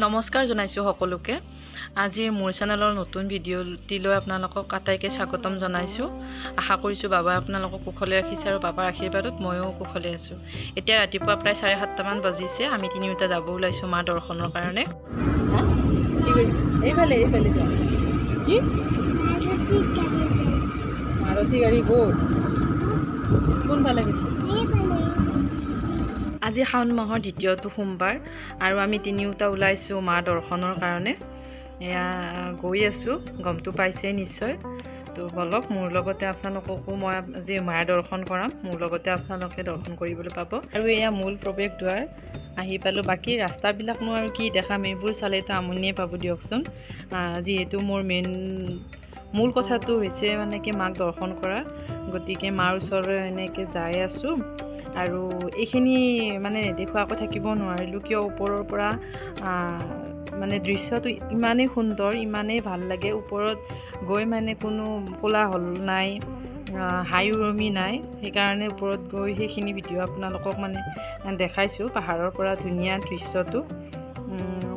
নমস্কাৰ জনাইছোঁ সকলোকে। আজি মোৰ চেনেলৰ নতুন ভিডিঅ'টিলৈ আপোনালোকক আটাইকে স্বাগতম জনাইছোঁ। আশা কৰিছোঁ বাবাই আপোনালোকক কুশলে ৰাখিছে আৰু বাবাৰ আশীৰ্বাদত ময়ো কুশলে আছোঁ। এতিয়া ৰাতিপুৱা প্ৰায় 7:30মান বাজিছে। আমি তিনিওটা যাব ওলাইছোঁ মা দৰ্শনৰ কাৰণে। কি কৰিছে? এইফালে যোৱা। কি মাৰুতি গাড়ী গ'ল? কোনফালে গৈছে? আজি শাওণ মাহৰ দ্বিতীয়টো সোমবাৰ আৰু আমি তিনিওটা ওলাইছোঁ মা দৰ্শনৰ কাৰণে। এয়া গৈ আছোঁ, গমটো পাইছে নিশ্চয়। তো বলক মোৰ লগতে আপোনালোককো মই আজি মাৰ দৰ্শন কৰাম। মোৰ লগতে আপোনালোকে দৰ্শন কৰিবলৈ পাব। আৰু এয়া মূল প্ৰৱেশ দুৱাৰ আহি পালোঁ। বাকী ৰাস্তাবিলাকনো আৰু কি দেখাম, এইবোৰ চালেতো আমনিয়ে পাব দিয়কচোন। যিহেতু মোৰ মূল কথাটো হৈছে মানে কি মাক দৰ্শন কৰা, গতিকে মাৰ ওচৰলৈ এনেকৈ যাই আছোঁ। আৰু এইখিনি মানে নেদেখুৱাকৈ থাকিব নোৱাৰিলোঁ, কিয় ওপৰৰ পৰা মানে দৃশ্যটো ইমানেই সুন্দৰ, ইমানেই ভাল লাগে। ওপৰত গৈ মানে কোনো কোলাহল নাই, হাই উৰুমি নাই, সেইকাৰণে ওপৰত গৈ সেইখিনি ভিডিঅ' আপোনালোকক মানে দেখাইছোঁ, পাহাৰৰ পৰা ধুনীয়া দৃশ্যটো।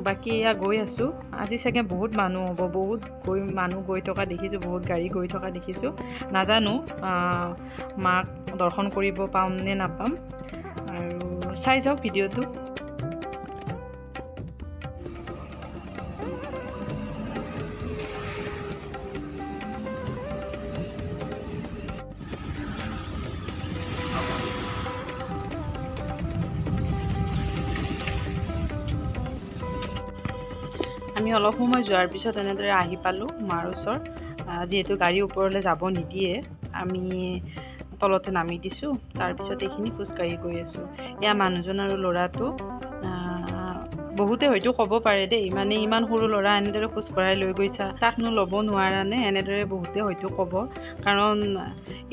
বাকী এয়া গৈ আছোঁ। আজি চাগে বহুত মানুহ হ'ব, বহুত মানুহ গৈ থকা দেখিছোঁ, বহুত গাড়ী গৈ থকা দেখিছোঁ। নাজানো মাক দৰ্শন কৰিব পাম নে নাপাম, আৰু চাই যাওক ভিডিঅ'টো। আমি অলপ সময় যোৱাৰ পিছত এনেদৰে আহি পালোঁ মাৰ ওচৰ। যিহেতু গাড়ী ওপৰলৈ যাব নিদিয়ে, আমি তলতে নামি দিছোঁ। তাৰপিছত এইখিনি খোজকাঢ়ি গৈ আছোঁ। এয়া মানুহজন আৰু ল'ৰাটো। বহুতে হয়তো ক'ব পাৰে দেই, মানে ইমান সৰু ল'ৰা এনেদৰে খোজকঢ়াই লৈ গৈছা, তাকনো ল'ব নোৱাৰানে? এনেদৰে বহুতে হয়তো ক'ব, কাৰণ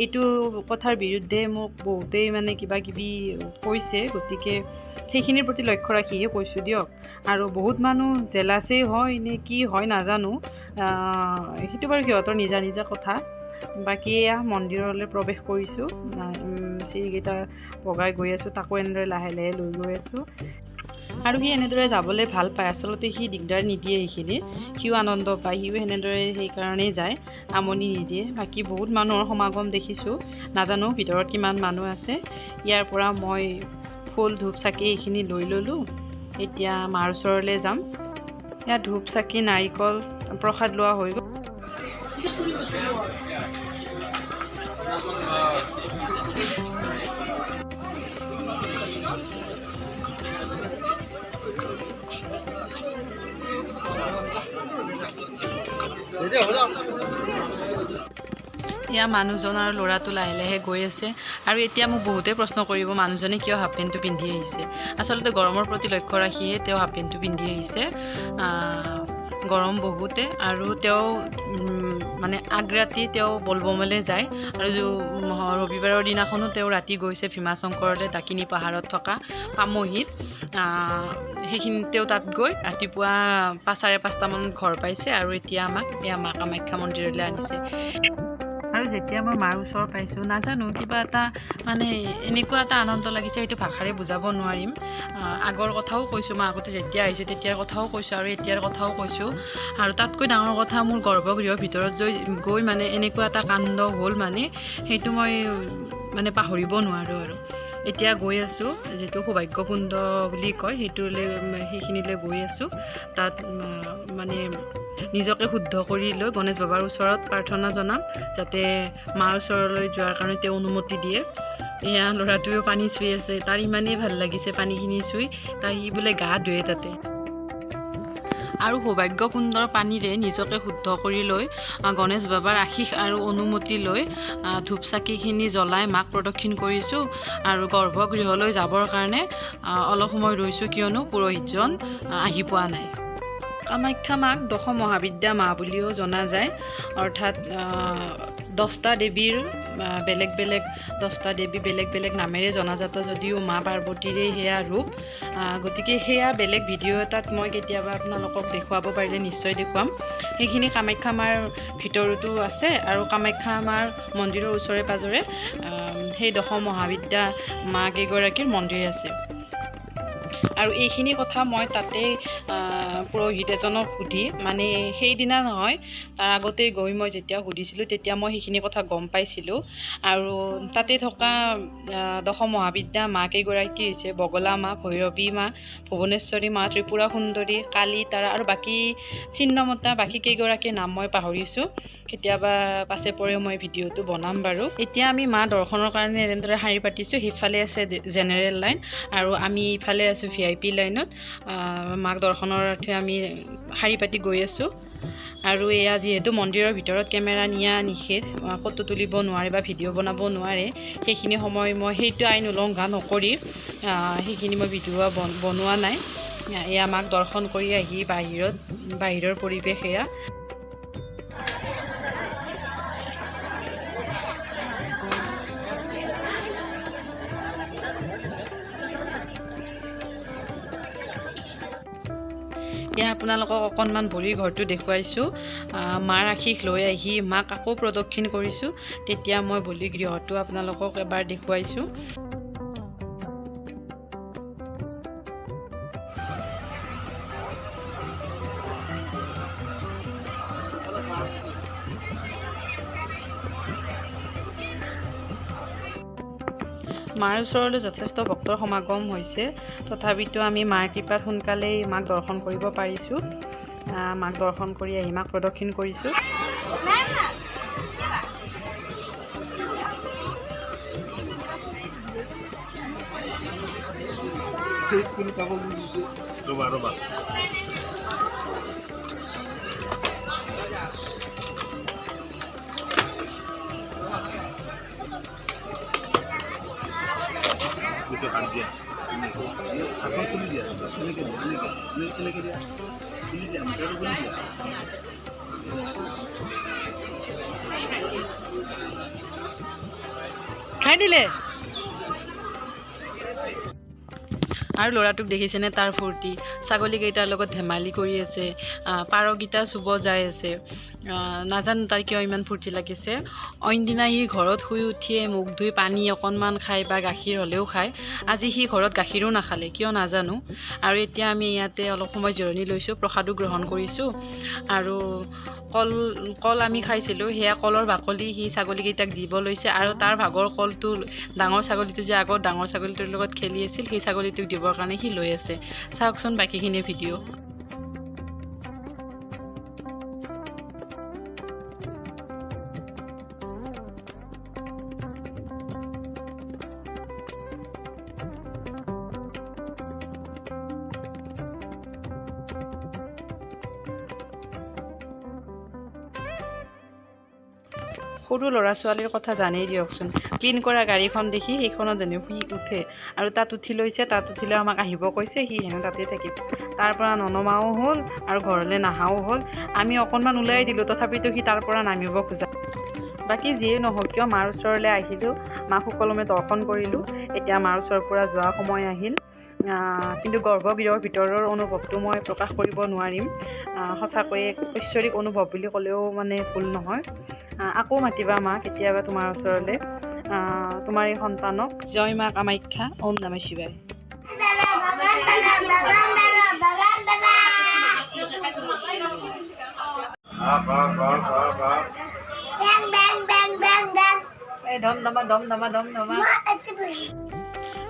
এইটো কথাৰ বিৰুদ্ধে মোক বহুতেই মানে কিবা কিবি কৈছে। গতিকে সেইখিনিৰ প্ৰতি লক্ষ্য ৰাখিহে কৈছোঁ দিয়ক। আৰু বহুত মানুহ জেলাছেই হয় নে কি হয় নাজানো, সেইটো বাৰু সিহঁতৰ নিজা নিজা কথা। বাকী এয়া মন্দিৰলৈ প্ৰৱেশ কৰিছোঁ, চিৰিকেইটা বগাই গৈ আছোঁ। তাকো এনেদৰে লাহে লাহে লৈ গৈ আছোঁ। আৰু সি এনেদৰে যাবলৈ ভাল পায়, আচলতে সি দিগদাৰ নিদিয়ে সেইখিনি, সিও আনন্দ পায়, সিও সেনেদৰে সেইকাৰণেই যায়, আমনি নিদিয়ে। বাকী বহুত মানুহৰ সমাগম দেখিছোঁ, নাজানো ভিতৰত কিমান মানুহ আছে। ইয়াৰ পৰা মই ফুল ধূপ চাকি এইখিনি লৈ ল'লোঁ। এতিয়া মাৰ ওচৰলৈ যাম। ইয়াত ধূপ চাকি নাৰিকল প্ৰসাদ লোৱা হৈ গ'ল। এয়া মানুহজন আৰু ল'ৰাটো লাহে লাহে গৈ আছে। আৰু এতিয়া মোক বহুতে প্ৰশ্ন কৰিব, মানুহজনে কিয় হাফ পেণ্টটো পিন্ধি আহিছে? আচলতে গৰমৰ প্ৰতি লক্ষ্য ৰাখিহে তেওঁ হাফ পেণ্টটো পিন্ধি আহিছে। গৰম বহুতে, আৰু তেওঁ মানে আগৰাতি তেওঁ বলবমলৈ যায়। আৰু ৰবিবাৰৰ দিনাখনো তেওঁ ৰাতি গৈছে ভীমাশংকৰলৈ, ডাকিনী পাহাৰত থকা পামহিত। সেইখিনি তেওঁ তাত গৈ ৰাতিপুৱা 5:30মানত ঘৰ পাইছে। আৰু এতিয়া আমাক এয়া মা কামাখ্যা মন্দিৰলৈ আনিছে। আৰু যেতিয়া মই মাৰ ওচৰ পাইছোঁ, নাজানো কিবা এটা মানে এনেকুৱা এটা আনন্দ লাগিছে, সেইটো ভাষাৰে বুজাব নোৱাৰিম। আগৰ কথাও কৈছোঁ, মই আগতে যেতিয়া আহিছোঁ তেতিয়াৰ কথাও কৈছোঁ, আৰু এতিয়াৰ কথাও কৈছোঁ। আৰু তাতকৈ ডাঙৰ কথা, মোৰ গৰ্ভগৃহৰ ভিতৰত গৈ মানে এনেকুৱা এটা কাণ্ড হ'ল, মানে সেইটো মই মানে পাহৰিব নোৱাৰোঁ। আৰু এতিয়া গৈ আছোঁ, যিটো সৌভাগ্যকুণ্ড বুলি কয়, সেইখিনিলৈ গৈ আছোঁ। তাত মানে নিজকে শুদ্ধ কৰি লৈ গণেশ বাবাৰ ওচৰত প্ৰাৰ্থনা জনাম, যাতে মাৰ ওচৰলৈ যোৱাৰ কাৰণে তেওঁ অনুমতি দিয়ে। এয়া ল'ৰাটোৱেও পানী চুই আছে, তাৰ ইমানেই ভাল লাগিছে পানীখিনি চুই, সি বোলে গা ধুৱে তাতে। আৰু সৌভাগ্যকুণ্ডৰ পানীৰে নিজকে শুদ্ধ কৰি লৈ গণেশ বাবাৰ আশীষ আৰু অনুমতি লৈ ধূপ চাকিখিনি জ্বলাই মাক প্ৰদক্ষিণ কৰিছোঁ। আৰু গৰ্ভগৃহলৈ যাবৰ কাৰণে অলপ সময় ৰৈছোঁ, কিয়নো পুৰোহিতজন আহি পোৱা নাই। কামাখ্যা মাক দশ মহাবিদ্যা মা বুলিও জনা যায়, অৰ্থাৎ 10টা দেৱীৰ বেলেগ বেলেগ 10টা দেৱী বেলেগ বেলেগ নামেৰে জনাজাত, যদিও মা পাৰ্বতীৰে সেয়া ৰূপ। গতিকে সেয়া বেলেগ ভিডিঅ' এটাত মই কেতিয়াবা আপোনালোকক দেখুৱাব পাৰিলে নিশ্চয় দেখুৱাম। সেইখিনি কামাখ্যা মাৰ ভিতৰতো আছে, আৰু কামাখ্যা মাৰ মন্দিৰৰ ওচৰে পাঁজৰে সেই দশ মহাবিদ্যা মা কেইগৰাকীৰ মন্দিৰ আছে। আৰু এইখিনি কথা মই তাতে পুৰোহিত এজনক সুধি মানে সেইদিনা নহয় তাৰ আগতেই গৈ মই যেতিয়া সুধিছিলোঁ তেতিয়া মই সেইখিনি কথা গম পাইছিলোঁ। আৰু তাতে থকা দশ মহাবিদ্যা মা কেইগৰাকী হৈছে বগলা মা, ভৈৰৱী মা, ভুৱনেশ্বৰী মা, ত্ৰিপুৰা সুন্দৰী, কালী তাৰা আৰু বাকী চিহ্নমতা বাকী কেইগৰাকীৰ নাম মই পাহৰিছোঁ। কেতিয়াবা পাছে পৰেও মই ভিডিঅ'টো বনাম বাৰু। এতিয়া আমি মা দৰ্শনৰ কাৰণে এনেদৰে শাৰী পাতিছোঁ। সিফালে আছে জেনেৰেল লাইন আৰু আমি ইফালে আছোঁ VIP লাইনত। মাক দৰ্শনৰ অৰ্থে আমি শাৰী পাতি গৈ আছোঁ। আৰু এয়া যিহেতু মন্দিৰৰ ভিতৰত কেমেৰা নিয়া নিষেধ, ফটো তুলিব নোৱাৰে বা ভিডিঅ' বনাব নোৱাৰে, সেইখিনি সময় মই সেইটো আইন উলংঘা নকৰি সেইখিনি মই ভিডিঅ' বনোৱা নাই। এয়া মাক দৰ্শন কৰি আহি বাহিৰৰ পৰিৱেশ এয়া। এতিয়া আপোনালোকক অকণমান ভৰিৰ ঘৰটো দেখুৱাইছোঁ। মাৰ আশীষ লৈ আহি মাক আকৌ প্ৰদক্ষিণ কৰিছোঁ। তেতিয়া মই বলি গৃহটো আপোনালোকক এবাৰ দেখুৱাইছোঁ। মাৰ ওচৰলৈ যথেষ্ট ভক্তৰ সমাগম হৈছে, তথাপিতো আমি মাৰ কৃপাত সোনকালেই মাক দৰ্শন কৰিব পাৰিছোঁ। মাক দৰ্শন কৰি আহি মাক প্ৰদক্ষিণ কৰিছোঁ। খাই দিলে। আৰু ল'ৰাটোক দেখিছেনে তাৰ ফূৰ্তি, ছাগলীকেইটাৰ লগত ধেমালি কৰি আছে, পাৰকেইটা চুব যাই আছে। নাজানো তাৰ কিয় ইমান ফূৰ্তি লাগিছে। অইনদিনা সি ঘৰত শুই উঠিয়ে মুখ ধুই পানী অকণমান খায় বা গাখীৰ হ'লেও খায়। আজি সি ঘৰত গাখীৰো নাখালে, কিয় নাজানো। আৰু এতিয়া আমি ইয়াতে অলপ সময় জিৰণি লৈছোঁ, প্ৰসাদো গ্ৰহণ কৰিছোঁ। আৰু কল আমি খাইছিলোঁ, সেয়া কলৰ বাকলি সি ছাগলীকেইটাক দিব লৈছে। আৰু তাৰ ভাগৰ কলটো ডাঙৰ ছাগলীটো যে আগত ডাঙৰ ছাগলীটোৰ লগত খেলি আছিল, সেই ছাগলীটোক দিবৰ কাৰণে সি লৈ আছে। চাওকচোন বাকীখিনি ভিডিঅ'। সৰু ল'ৰা ছোৱালীৰ কথা জানেই দিয়কচোন। ক্লিন কৰা গাড়ীখন দেখি সেইখনত যেনে সি উঠে আৰু তাত উঠি লৈছে। তাত উঠিলে আমাক আহিব কৈছে, সি হেনো তাতে থাকিব। তাৰ পৰা ননমাও হ'ল আৰু ঘৰলৈ নাহাও হ'ল। আমি অকণমান ওলাই দিলোঁ, তথাপিতো সি তাৰ পৰা নামিব খোজা। বাকী যিয়েই নহওক কিয় মাৰ ওচৰলৈ আহিলোঁ, মাক সুকলমে দৰ্শন কৰিলোঁ। এতিয়া মাৰ ওচৰৰ পৰা যোৱা সময় আহিল। কিন্তু গৰ্ভগৃহৰ ভিতৰৰ অনুভৱটো মই প্ৰকাশ কৰিব নোৱাৰিম। সঁচাকৈয়ে ঐশ্বৰিক অনুভৱ বুলি ক'লেও মানে ভুল নহয়। আকৌ মাতিবা মা কেতিয়াবা তোমাৰ ওচৰলৈ, তোমাৰ এই সন্তানক। জয় মা কামাখ্যা, ওম নমঃ শিৱায়।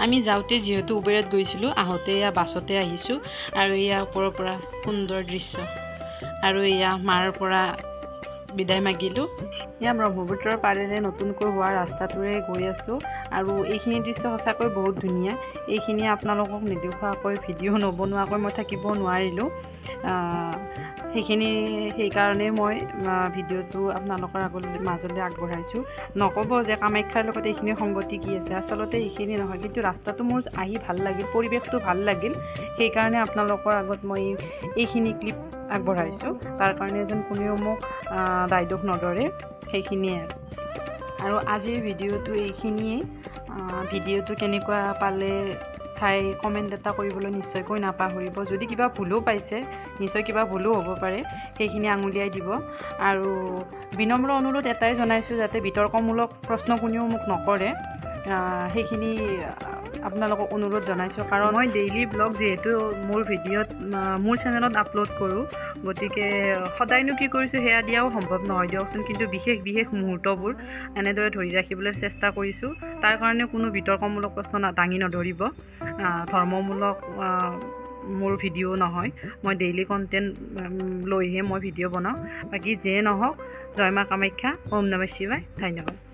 আমি যাওঁতে যিহেতু উবেৰত গৈছিলোঁ, আহোঁতে এয়া বাছতে আহিছোঁ। আৰু এয়া ওপৰৰ পৰা সুন্দৰ দৃশ্য। আৰু এয়া মাৰ পৰা বিদায় মাগিলোঁ। এয়া ব্ৰহ্মপুত্ৰৰ পাৰেৰে নতুনকৈ হোৱা ৰাস্তাটোৰে গৈ আছোঁ। আৰু এইখিনি দৃশ্য সঁচাকৈ বহুত ধুনীয়া। এইখিনি আপোনালোকক নেদেখুৱাকৈ ভিডিঅ' নবনোৱাকৈ মই থাকিব নোৱাৰিলোঁ। সেইকাৰণে মই ভিডিঅ'টো আপোনালোকৰ মাজলৈ আগবঢ়াইছোঁ। নক'ব যে কামাখ্যাৰ লগত এইখিনিৰ সংগতি কি আছে, আচলতে এইখিনি নহয়, কিন্তু ৰাস্তাটো মোৰ আহি ভাল লাগিল, পৰিৱেশটো ভাল লাগিল। সেইকাৰণে আপোনালোকৰ আগত মই এইখিনি ক্লিপ আগবঢ়াইছোঁ। তাৰ কাৰণে যেন কোনেও মোক দায় দোষ নধৰে, সেইখিনিয়ে আৰু আজিৰ ভিডিঅ'টো এইখিনিয়ে। ভিডিঅ'টো কেনেকুৱা পালে চাই কমেণ্ট এটা কৰিবলৈ নিশ্চয়কৈ নাপাহৰিব। যদি কিবা ভুলো পাইছে, নিশ্চয় কিবা ভুলো হ'ব পাৰে, সেইখিনি আঙুলিয়াই দিব। আৰু বিনম্ৰ অনুৰোধ এটাই জনাইছোঁ, যাতে বিতৰ্কমূলক প্ৰশ্ন কোনেও মোক নকৰে। সেইখিনি আপোনালোকক অনুৰোধ জনাইছোঁ কাৰণ মই ডেইলি ব্লগ যিহেতু মোৰ ভিডিঅ'ত মোৰ চেনেলত আপলোড কৰোঁ গতিকে সদায়নো কি কৰিছোঁ সেয়া দিয়াও সম্ভৱ নহয় দিয়কচোন কিন্তু বিশেষ মুহূৰ্তবোৰ এনেদৰে ধৰি ৰাখিবলৈ চেষ্টা কৰিছোঁ তাৰ কাৰণে কোনো বিতৰ্কমূলক প্ৰশ্ন দাঙি নধৰিব ধৰ্মমূলক মোৰ ভিডিঅ' নহয় মই ডেইলি কণ্টেণ্ট লৈহে মই ভিডিঅ' বনাওঁ বাকী যিয়ে নহওক জয় মা কামাখ্যা ওম নমঃ শিৱায় ধন্যবাদ